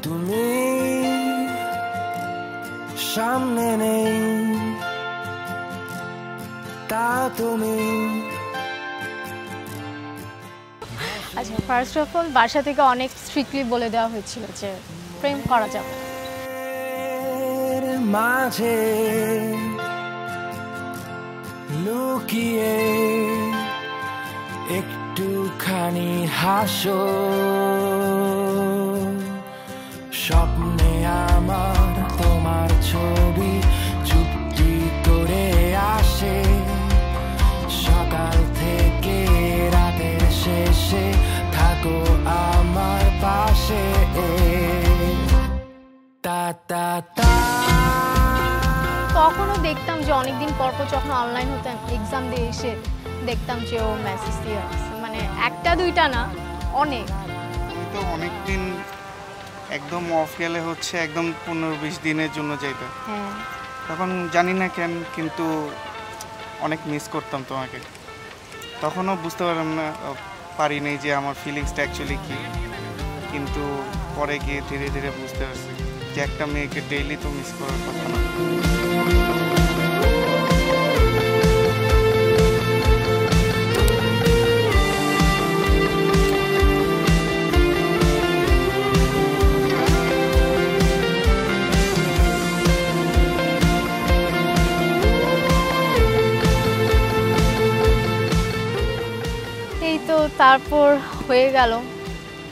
তুমি সামনে নেই তা তুমি। আচ্ছা, ফার্স্ট অফ অল বাসা থেকে অনেক স্ট্রিক্টলি বলে দেওয়া হয়েছিল যে প্রেম করা যাবে মাঝে লুকিয়ে একটুখানি হাসো, স্বপ্নে আমার তোমার ছবি চুপটি করে আসে, সকাল থেকে রাতের শেষে থাকো আমার পাশে। তা তা তা তখনও দেখতাম যে অনেকদিন পর পর যখন অনলাইন হতাম এক্সাম দিয়ে এসে দেখতাম যে ও মেসেজ দিয়ে আসছে, মানে একটা দুইটা না অনেক। তো অনেকদিন একদম অফ গেলে হচ্ছে একদম 15-20 দিনের জন্য যাইতো। হ্যাঁ, তখন জানি না কেন কিন্তু অনেক মিস করতাম তোমাকে। তখনও বুঝতে পারি নাই যে আমার ফিলিংসটা অ্যাকচুয়ালি কী, কিন্তু পরে গিয়ে ধীরে ধীরে বুঝতে পারছি যে একটা মেয়েকে ডেইলি তো মিস করার কথা না। এই তো তারপর হয়ে গেল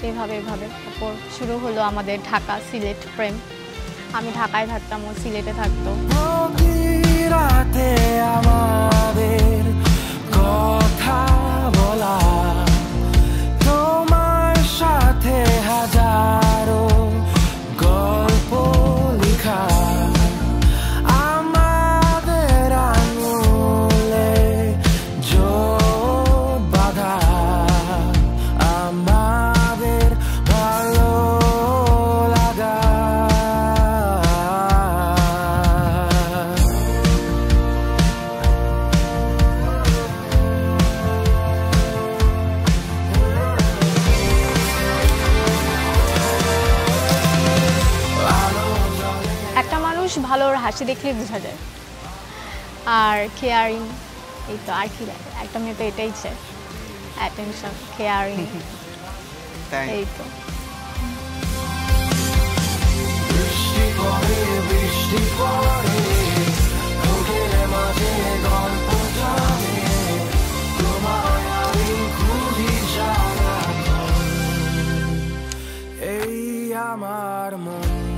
এভাবে তারপর শুরু হলো আমাদের ঢাকা সিলেট প্রেম। আমি ঢাকায় থাকতাম, ও সিলেটে থাকতো। রাতে আমাদের কথা বলা, তোমার সাথে হাজারো গল্প লেখা, আমাদের আঙুলে জোট বাঁধা, আমাদের ভালো লাগা। একটা মানুষ ভালো ওর হাসি দেখলেই বোঝা যায়, আর কেয়ারিং, এই তো আর কি লাগে, একটা মেয়ে তো এটাই চায়, অ্যাটেনশন, কেয়ারিং, এই তো। বৃষ্টি পড়ে বৃষ্টি পড়ে ওদের মাঝে গল্প জমে, তোমায় আমি খুঁজি সারাক্ষণ, এই আমার মন।